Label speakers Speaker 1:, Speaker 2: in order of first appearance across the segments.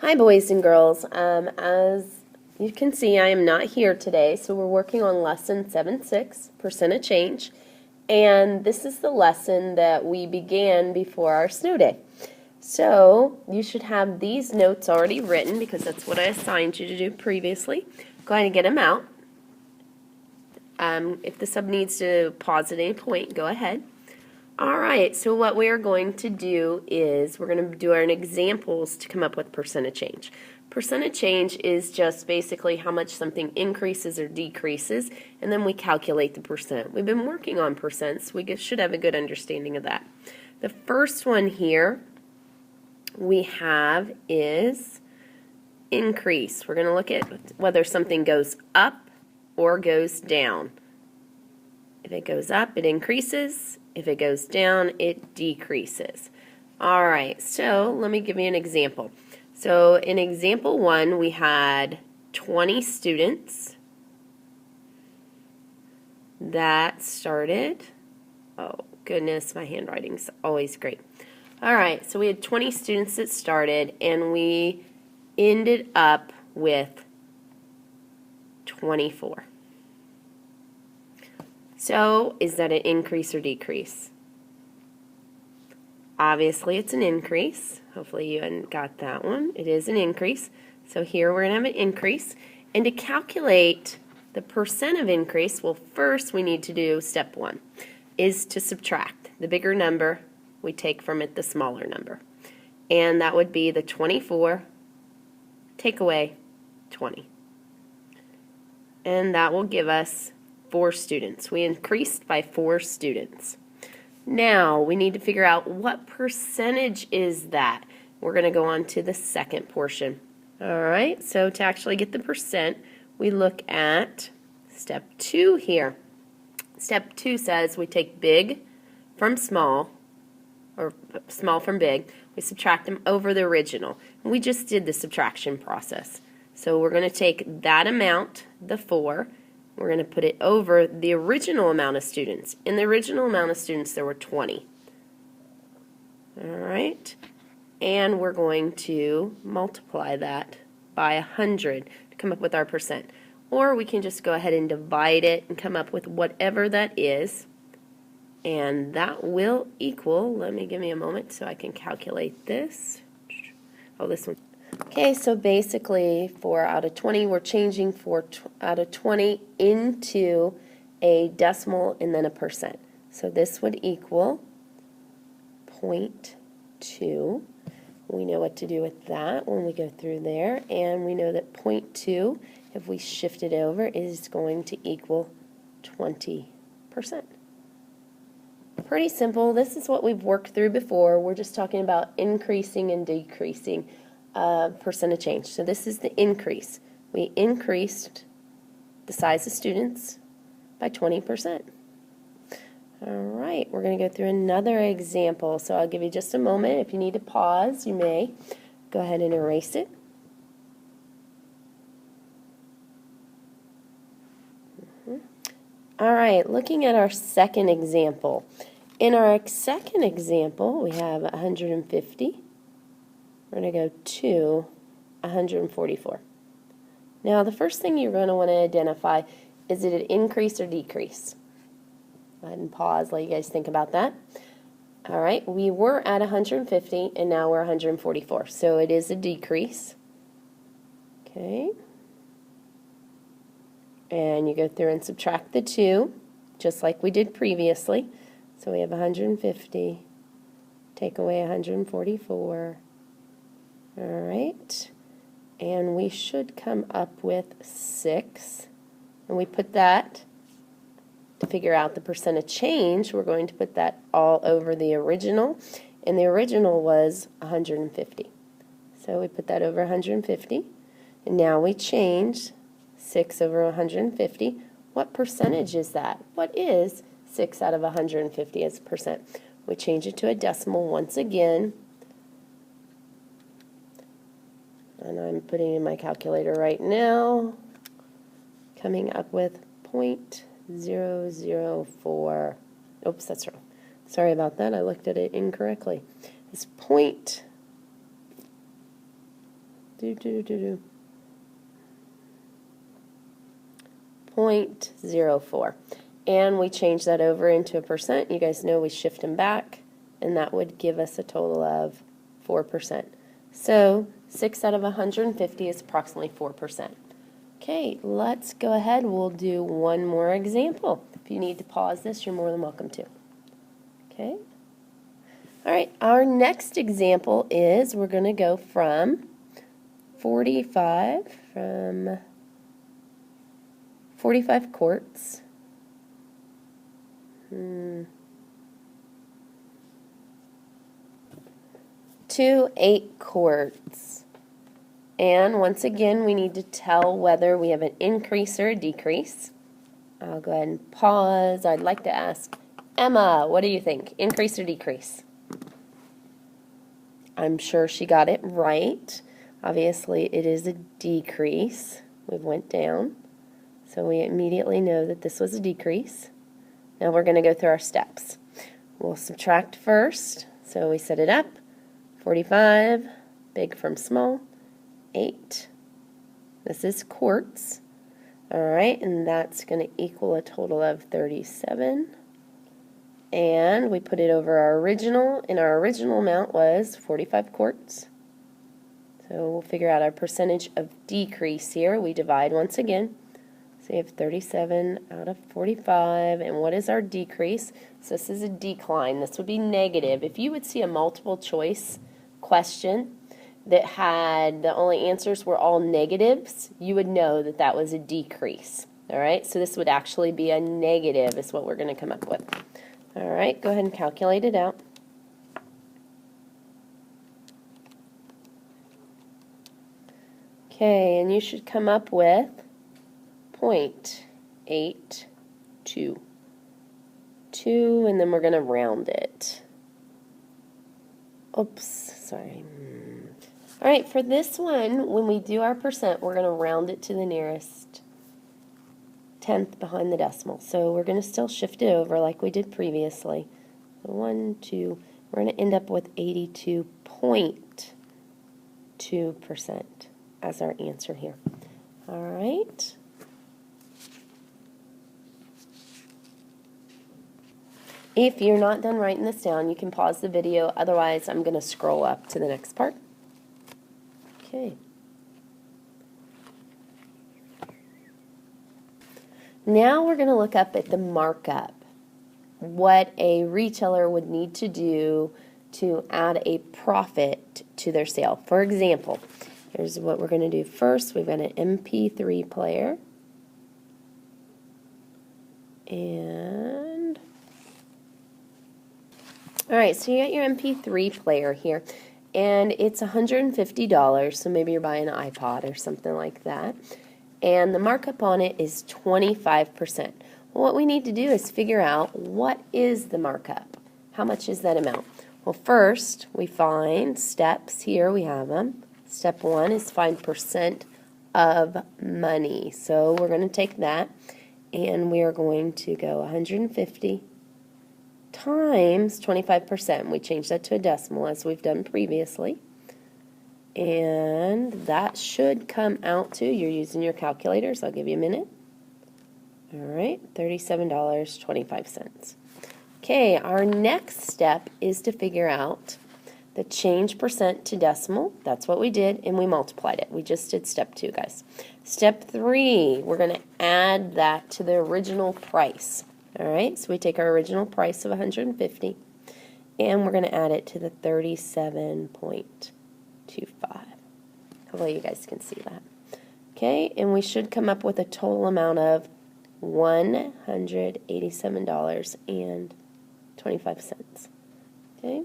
Speaker 1: Hi boys and girls. As you can see, I am not here today, so we're working on lesson 7.6, percent of change, and this is the lesson that we began before our snow day. So you should have these notes already written because that's what I assigned you to do previously. Go ahead and get them out. If the sub needs to pause at any point, go ahead. Alright, so what we are going to do is we're going to do our examples to come up with percent of change. Percent of change is just basically how much something increases or decreases, and then we calculate the percent. We've been working on percents, we should have a good understanding of that. The first one here we have is increase. We're going to look at whether something goes up or goes down. If it goes up, it increases. If it goes down, it decreases. All right, so let me give you an example. So in example 1, we had 20 students that started. Oh, goodness, my handwriting's always great. All right, so we had 20 students that started, and we ended up with 24. So, is that an increase or decrease? Obviously, it's an increase. Hopefully you hadn't got that one. It is an increase. So here we're going to have an increase. And to calculate the percent of increase, well, first we need to do step 1, is to subtract. The bigger number, we take from it the smaller number. And that would be the 24, take away 20. And that will give us 4 students. We increased by 4 students. Now we need to figure out what percentage is that. We're going to go on to the second portion. Alright, so to actually get the percent, we look at step 2 here. Step 2 says we take big from small, or small from big. We subtract them over the original. We just did the subtraction process. So we're going to take that amount, the 4, we're going to put it over the original amount of students. In the original amount of students, there were 20. All right. And we're going to multiply that by 100 to come up with our percent. Or we can just go ahead and divide it and come up with whatever that is. And that will equal, give me a moment so I can calculate this. Oh, this one. Okay, so basically for out of 20, we're changing out of 20 into a decimal and then a percent. So this would equal 0.2. We know what to do with that when we go through there, and we know that 0.2, if we shift it over, is going to equal 20%. Pretty simple. This is what we've worked through before. We're just talking about increasing and decreasing percent of change. So this is the increase. We increased the size of students by 20%. All right, we're going to go through another example. So I'll give you just a moment. If you need to pause, you may. Go ahead and erase it. All right, looking at our second example. In our second example, we have 150. We're going to go to 144. Now, the first thing you're going to want to identify, is it an increase or decrease? Go ahead and pause, let you guys think about that. All right, we were at 150, and now we're 144. So it is a decrease. Okay. And you go through and subtract the 2, just like we did previously. So we have 150, take away 144. All right, and we should come up with 6, and we put that to figure out the percent of change. We're going to put that all over the original, and the original was 150. So we put that over 150, and now we change 6 over 150. What percentage is that? What is 6 out of 150 as a percent? We change it to a decimal once again. And I'm putting in my calculator right now, coming up with 0.004. Oops, that's wrong. Sorry about that. I looked at it incorrectly. It's .04. And we change that over into a percent. You guys know we shift them back, and that would give us a total of 4%. So 6 out of 150 is approximately 4%. Okay, let's go ahead. We'll do one more example. If you need to pause this, you're more than welcome to. Okay. All right, our next example is we're going to go from 45 quarts to 8 quarts. And once again, we need to tell whether we have an increase or a decrease. I'll go ahead and pause. I'd like to ask Emma, what do you think? Increase or decrease? I'm sure she got it right. Obviously, it is a decrease. We went down. So we immediately know that this was a decrease. Now we're going to go through our steps. We'll subtract first. So we set it up. 45, big from small, 8. This is quarts. All right, and that's going to equal a total of 37. And we put it over our original, and our original amount was 45 quarts. So we'll figure out our percentage of decrease here. We divide once again. So you have 37 out of 45. And what is our decrease? So this is a decline. This would be negative. If you would see a multiple choice question that had the only answers were all negatives, you would know that that was a decrease. All right, so this would actually be a negative is what we're going to come up with. All right, go ahead and calculate it out. Okay, and you should come up with 0.822, and then we're going to round it. Oops, sorry. All right, for this one, when we do our percent, we're going to round it to the nearest tenth behind the decimal. So we're going to still shift it over like we did previously. 1, 2, we're going to end up with 82.2% as our answer here. All right. If you're not done writing this down, you can pause the video. Otherwise, I'm going to scroll up to the next part. Okay. Now we're going to look up at the markup, what a retailer would need to do to add a profit to their sale. For example, here's what we're going to do first. We've got an MP3 player. And, all right, so you got your MP3 player here. And it's $150, so maybe you're buying an iPod or something like that. And the markup on it is 25%. Well, what we need to do is figure out what is the markup. How much is that amount? Well, first, we find steps. Here we have them. Step 1 is find percent of money. So we're going to take that, and we are going to go 150 times 25%. We change that to a decimal as we've done previously. And that should come out to, you're using your calculators, I'll give you a minute. All right, $37.25. Okay, our next step is to figure out the change percent to decimal. That's what we did, and we multiplied it. We just did step 2, guys. Step 3, we're going to add that to the original price. All right, so we take our original price of $150, and we're going to add it to the 37.25. Hopefully you guys can see that. Okay, and we should come up with a total amount of $187.25. Okay,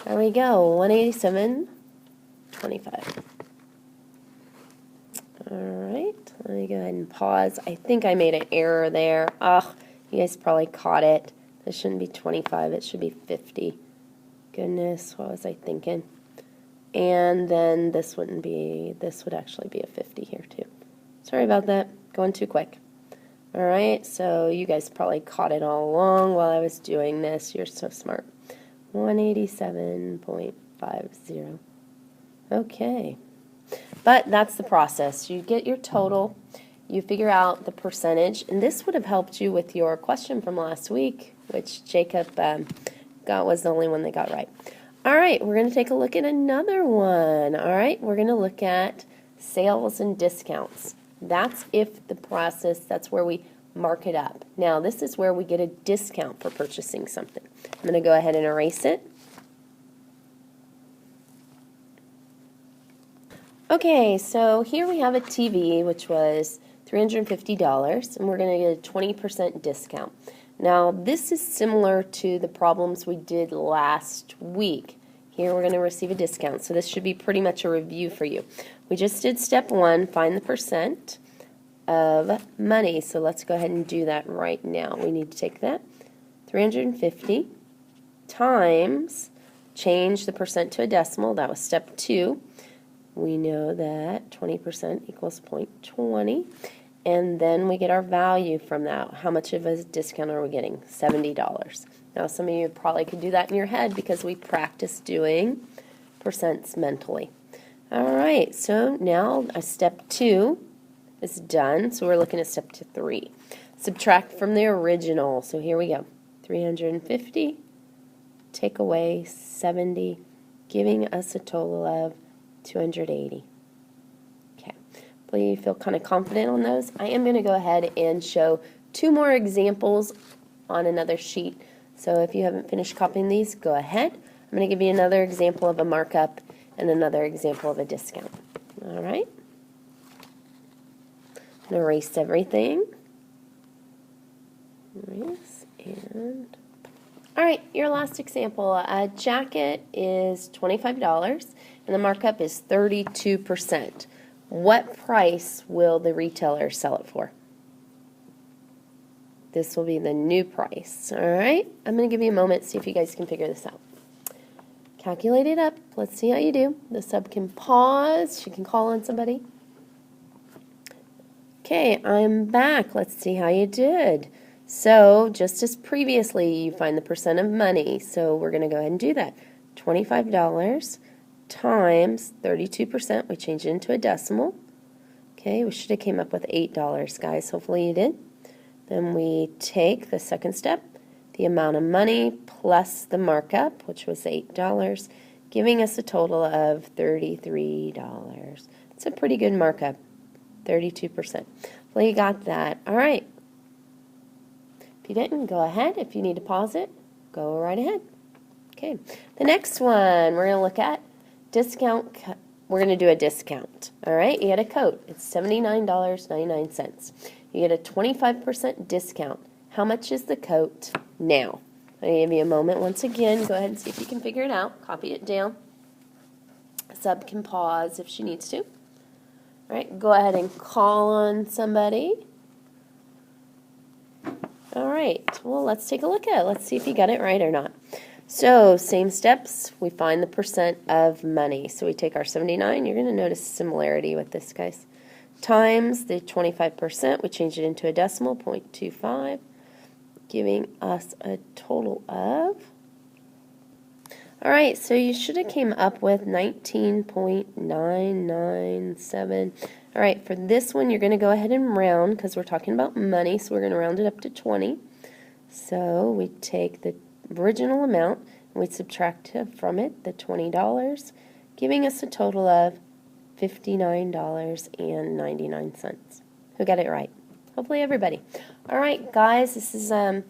Speaker 1: there we go, $187.25. All right, let me go ahead and pause. I think I made an error there. Oh, you guys probably caught it. This shouldn't be 25, it should be 50. Goodness, what was I thinking? And then this would actually be a 50 here too. Sorry about that, going too quick. All right, so you guys probably caught it all along while I was doing this. You're so smart. 187.50 Okay. But that's the process. You get your total, you figure out the percentage, and this would have helped you with your question from last week, which Jacob was the only one that got right. All right, we're going to take a look at another one. All right, we're going to look at sales and discounts. That's if the process, that's where we mark it up. Now, this is where we get a discount for purchasing something. I'm going to go ahead and erase it. Okay, so here we have a TV, which was $350, and we're going to get a 20% discount. Now, this is similar to the problems we did last week. Here we're going to receive a discount, so this should be pretty much a review for you. We just did step 1, find the percent of money, so let's go ahead and do that right now. We need to take that 350 times, change the percent to a decimal, that was step 2. We know that 20% equals 0.20. And then we get our value from that. How much of a discount are we getting? $70. Now, some of you probably could do that in your head because we practice doing percents mentally. All right, so now step 2 is done. So we're looking at step 3. Subtract from the original. So here we go. 350, take away 70, giving us a total of 280. Okay, hopefully you feel kind of confident on those. I am going to go ahead and show 2 more examples on another sheet. So if you haven't finished copying these, go ahead. I'm going to give you another example of a markup and another example of a discount. All right. I'm going to erase everything. Erase and... All right, your last example. A jacket is $25 and the markup is 32%. What price will the retailer sell it for? This will be the new price. All right, I'm going to give you a moment, see if you guys can figure this out. Calculate it up. Let's see how you do. The sub can pause. She can call on somebody. Okay, I'm back. Let's see how you did. So, just as previously, you find the percent of money. So, we're going to go ahead and do that. $25 times 32%. We change it into a decimal. Okay, we should have came up with $8, guys. Hopefully you did. Then we take the second step, the amount of money plus the markup, which was $8, giving us a total of $33. It's a pretty good markup, 32%. Well, you got that. All right. If you didn't, go ahead. If you need to pause it, go right ahead. Okay. The next one we're going to look at discount. We're going to do a discount. All right. You get a coat. It's $79.99. You get a 25% discount. How much is the coat now? I'm going to give you a moment once again. Go ahead and see if you can figure it out. Copy it down. Sub can pause if she needs to. All right. Go ahead and call on somebody. All right, well, let's take a look at it. Let's see if you got it right or not. So, same steps. We find the percent of money. So we take our 79. You're going to notice similarity with this, guys. Times the 25%. We change it into a decimal, 0.25, giving us a total of... All right, so you should have came up with 19.997. All right, for this one, you're going to go ahead and round because we're talking about money, so we're going to round it up to 20. So we take the original amount and we subtract from it the $20, giving us a total of $59.99. Who got it right? Hopefully everybody. All right, guys, this is the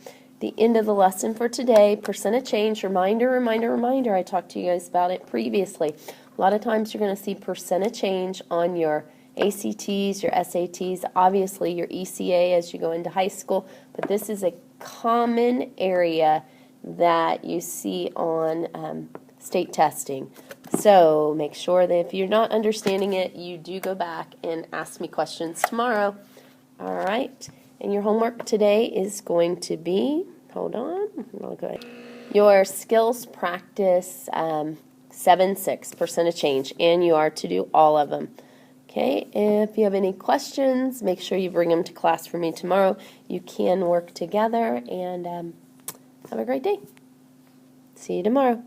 Speaker 1: end of the lesson for today. Percent of change, reminder, reminder, reminder. I talked to you guys about it previously. A lot of times you're going to see percent of change on your ACTs, your SATs, obviously your ECA as you go into high school, but this is a common area that you see on state testing. So make sure that if you're not understanding it, you do go back and ask me questions tomorrow. All right, and your homework today is going to be, hold on, I'll go ahead. Your skills practice 7-6, percent of change, and you are to do all of them. Okay, if you have any questions, make sure you bring them to class for me tomorrow. You can work together, and have a great day. See you tomorrow.